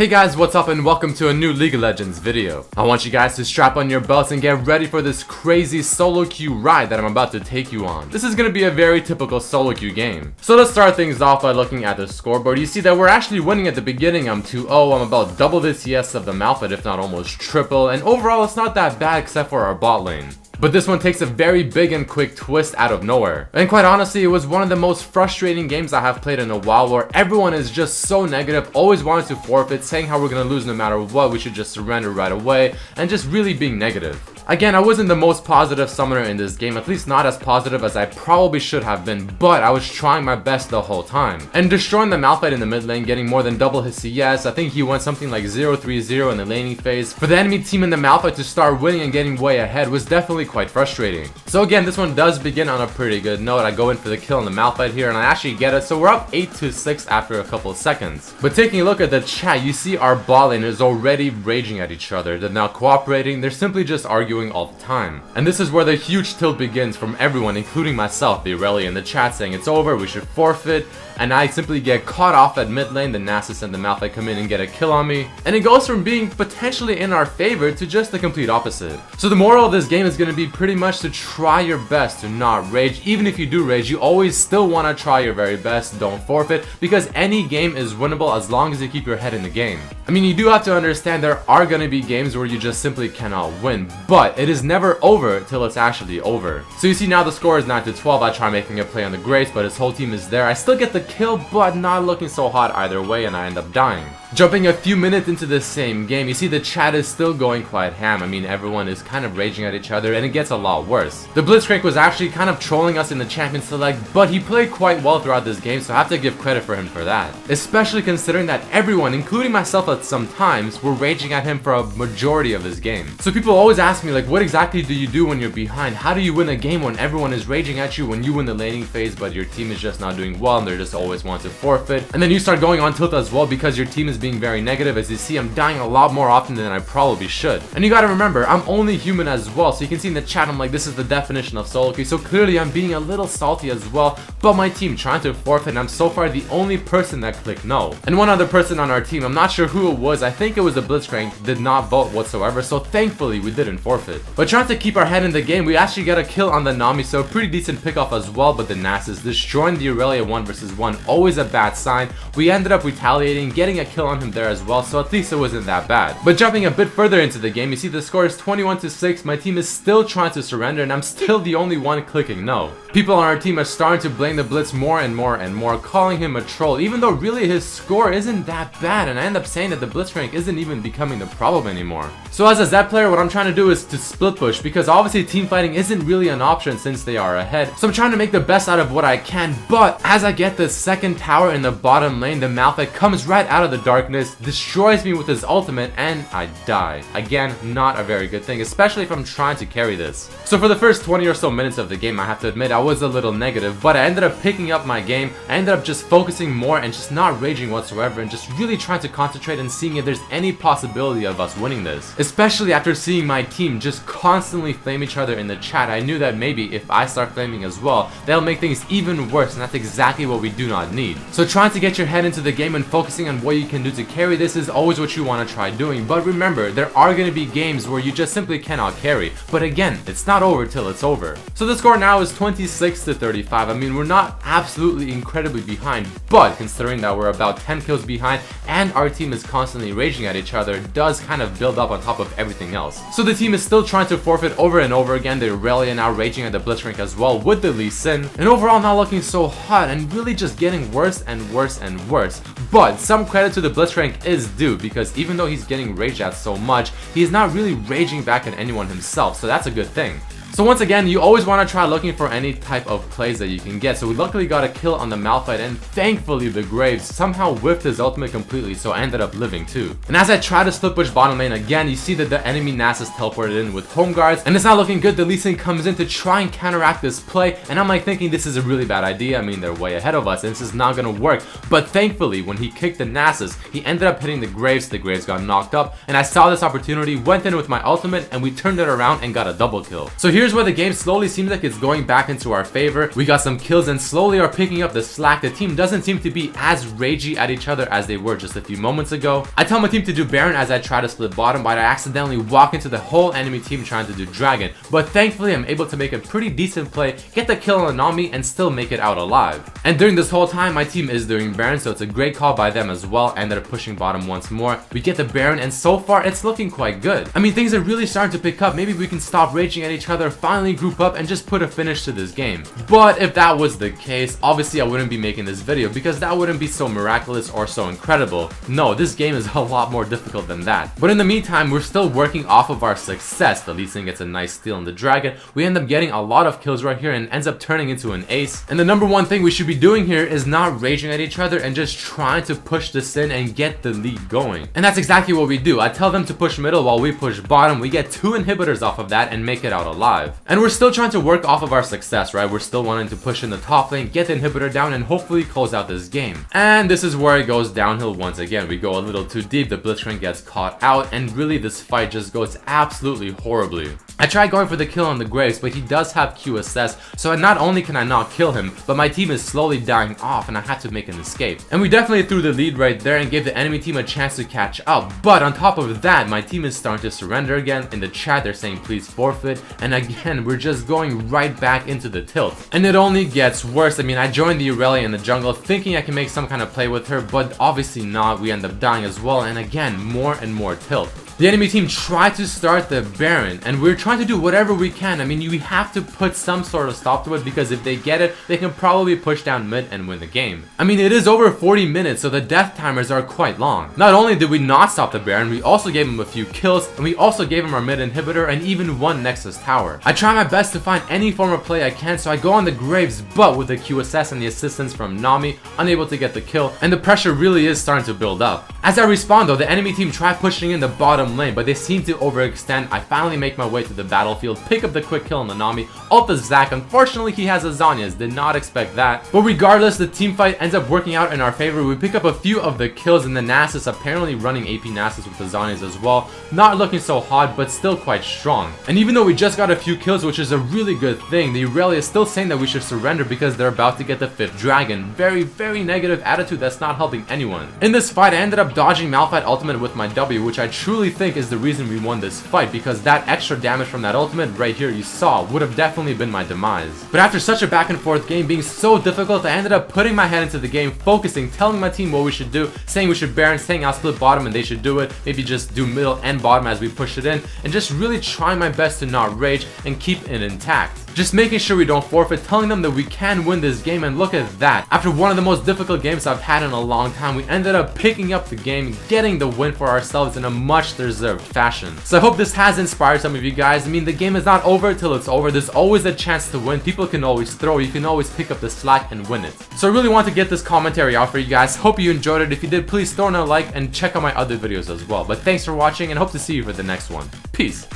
Hey guys, what's up and welcome to a new League of Legends video. I want you guys to strap on your belts and get ready for this crazy solo queue ride that I'm about to take you on. This is going to be a very typical solo queue game. So let's start things off by looking at the scoreboard. You see that we're actually winning at the beginning. I'm 2-0. I'm about double the CS of the Malphite, if not almost triple. And overall, it's not that bad except for our bot lane. But this one takes a very big and quick twist out of nowhere. And quite honestly, it was one of the most frustrating games I have played in a while, where everyone is just so negative, always wanting to forfeit, saying how we're gonna lose no matter what, we should just surrender right away, and just really being negative. Again, I wasn't the most positive summoner in this game, at least not as positive as I probably should have been, but I was trying my best the whole time. And destroying the Malphite in the mid lane, getting more than double his CS, I think he went something like 0-3-0 in the laning phase. For the enemy team in the Malphite to start winning and getting way ahead was definitely quite frustrating. So again, this one does begin on a pretty good note. I go in for the kill on the Malphite here and I actually get it, so we're up 8-6 after a couple of seconds. But taking a look at the chat, you see our bot lane is already raging at each other. They're not cooperating, they're simply just arguing all the time. And this is where the huge tilt begins from everyone, including myself, the Irelia in the chat, saying it's over, we should forfeit. And I simply get caught off at mid lane, the Nasus and the Malphite come in and get a kill on me. And it goes from being potentially in our favor to just the complete opposite. So the moral of this game is going to be pretty much to try your best to not rage. Even if you do rage, you always still want to try your very best, don't forfeit, because any game is winnable as long as you keep your head in the game. I mean, you do have to understand there are going to be games where you just simply cannot win, but it is never over till it's actually over. So you see now the score is 9-12, I try making a play on the Grace, but his whole team is there. I still get the kill, but not looking so hot either way, and I end up dying. Jumping a few minutes into the same game, you see the chat is still going quite ham. I mean, everyone is kind of raging at each other, and it gets a lot worse. The Blitzcrank was actually kind of trolling us in the champion select, but he played quite well throughout this game, so I have to give credit for him for that. Especially considering that everyone, including myself at some times, were raging at him for a majority of this game. So people always ask me, like, what exactly do you do when you're behind? How do you win a game when everyone is raging at you when you win the laning phase, but your team is just not doing well and they're just always want to forfeit? And then you start going on tilt as well because your team is being very negative. As you see, I'm dying a lot more often than I probably should. And you gotta remember, I'm only human as well, so you can see in the chat, I'm like, this is the definition of solo queue, so clearly I'm being a little salty as well, but my team trying to forfeit, and I'm so far the only person that clicked no. And one other person on our team, I'm not sure who it was, I think it was the Blitzcrank, did not vote whatsoever, so thankfully we didn't forfeit. But trying to keep our head in the game, we actually got a kill on the Nami, so a pretty decent pickoff as well, but the Nasus destroying the Irelia 1 versus 1, always a bad sign. We ended up retaliating, getting a kill on him there as well, so at least it wasn't that bad. But jumping a bit further into the game, you see the score is 21-6, my team is still trying to surrender and I'm still the only one clicking no. People on our team are starting to blame the Blitz more and more and more, calling him a troll, even though really his score isn't that bad, and I end up saying that the Blitzcrank isn't even becoming the problem anymore. So as a Zed player, what I'm trying to do is to split push, because obviously team fighting isn't really an option since they are ahead. So I'm trying to make the best out of what I can, but as I get the second tower in the bottom lane, the Malphite comes right out of the darkness, destroys me with his ultimate, and I die. Again, not a very good thing, especially if I'm trying to carry this. So for the first 20 or so minutes of the game, I have to admit I was a little negative, but I ended up picking up my game. I ended up just focusing more and just not raging whatsoever and just really trying to concentrate and seeing if there's any possibility of us winning this. Especially after seeing my team just constantly flame each other in the chat, I knew that maybe if I start flaming as well, that'll make things even worse, and that's exactly what we do not need. So trying to get your head into the game and focusing on what you can do to carry this is always what you want to try doing, but remember, there are going to be games where you just simply cannot carry. But again, it's not over till it's over. So the score now is 26-35. I mean, we're not absolutely incredibly behind, but considering that we're about 10 kills behind and our team is constantly raging at each other, it does kind of build up on top of everything else. So the team is still trying to forfeit over and over again. The Irelia now raging at the Blitzcrank as well with the Lee Sin, and overall not looking so hot and really just getting worse and worse and worse. But some credit to the Blitzcrank is due, because even though he's getting raged at so much, he's not really raging back at anyone himself, so that's a good thing. So once again, you always want to try looking for any type of plays that you can get. So we luckily got a kill on the Malphite, and thankfully the Graves somehow whiffed his ultimate completely, so I ended up living too. And as I try to split push bottom lane again, you see that the enemy Nasus teleported in with home guards, and it's not looking good. The Lee Sin comes in to try and counteract this play, and I'm like thinking this is a really bad idea. I mean, they're way ahead of us and this is not gonna work. But thankfully, when he kicked the Nasus, he ended up hitting the Graves got knocked up, and I saw this opportunity, went in with my ultimate, and we turned it around and got a double kill. So here here's where the game slowly seems like it's going back into our favor. We got some kills and slowly are picking up the slack. The team doesn't seem to be as ragey at each other as they were just a few moments ago. I tell my team to do Baron as I try to split bottom, but I accidentally walk into the whole enemy team trying to do Dragon. But thankfully I'm able to make a pretty decent play, get the kill on Nami, and still make it out alive. And during this whole time my team is doing Baron, so it's a great call by them as well. Ended up pushing bottom once more. We get the Baron and so far it's looking quite good. I mean, things are really starting to pick up. Maybe we can stop raging at each other, finally group up, and just put a finish to this game. But if that was the case, obviously I wouldn't be making this video because that wouldn't be so miraculous or so incredible. No, this game is a lot more difficult than that. But in the meantime, we're still working off of our success. The Lee Sin gets a nice steal on the Dragon. We end up getting a lot of kills right here and ends up turning into an ace. And the number one thing we should be doing here is not raging at each other and just trying to push this in and get the lead going. And that's exactly what we do. I tell them to push middle while we push bottom. We get 2 inhibitors off of that and make it out alive. And we're still trying to work off of our success, right? We're still wanting to push in the top lane, get the inhibitor down, and hopefully close out this game. And this is where it goes downhill once again. We go a little too deep, the Blitzcrank gets caught out, and really this fight just goes absolutely horribly. I tried going for the kill on the Graves, but he does have QSS, so not only can I not kill him, but my team is slowly dying off and I had to make an escape. And we definitely threw the lead right there and gave the enemy team a chance to catch up. But on top of that, my team is starting to surrender again. In the chat they're saying please forfeit, and again we're just going right back into the tilt. And it only gets worse. I mean, I joined the Irelia in the jungle thinking I can make some kind of play with her, but obviously not. We end up dying as well, and again more and more tilt. The enemy team tried to start the Baron, and we're trying to do whatever we can. I mean, we have to put some sort of stop to it because if they get it, they can probably push down mid and win the game. I mean, it is over 40 minutes, so the death timers are quite long. Not only did we not stop the Baron, we also gave him a few kills, and we also gave him our mid inhibitor and even one Nexus tower. I try my best to find any form of play I can, so I go on the Graves, but with the QSS and the assistance from Nami, unable to get the kill, and the pressure really is starting to build up. As I respawn though, the enemy team try pushing in the bottom lane, but they seem to overextend. I finally make my way to the battlefield, pick up the quick kill on the Nami, ult the Zac. Unfortunately, he has a Zhonya's, did not expect that. But regardless, the team fight ends up working out in our favor. We pick up a few of the kills, and the Nasus apparently running AP Nasus with the Zhonya's as well. Not looking so hot, but still quite strong. And even though we just got a few kills, which is a really good thing, the Irelia is still saying that we should surrender because they're about to get the 5th dragon. Very, very negative attitude that's not helping anyone. In this fight, I ended up dodging Malphite ultimate with my W, which I truly think is the reason we won this fight, because that extra damage from that ultimate right here you saw would have definitely been my demise. But after such a back and forth game being so difficult, I ended up putting my head into the game, focusing, telling my team what we should do, saying we should Baron, saying I'll split bottom and they should do it, maybe just do middle and bottom as we push it in, and just really trying my best to not rage and keep it intact. Just making sure we don't forfeit, telling them that we can win this game, and look at that. After one of the most difficult games I've had in a long time, we ended up picking up the game, getting the win for ourselves in a much deserved fashion. So I hope this has inspired some of you guys. I mean, the game is not over till it's over. There's always a chance to win. People can always throw. You can always pick up the slack and win it. So I really want to get this commentary out for you guys. Hope you enjoyed it. If you did, please throw in a like and check out my other videos as well. But thanks for watching and hope to see you for the next one. Peace.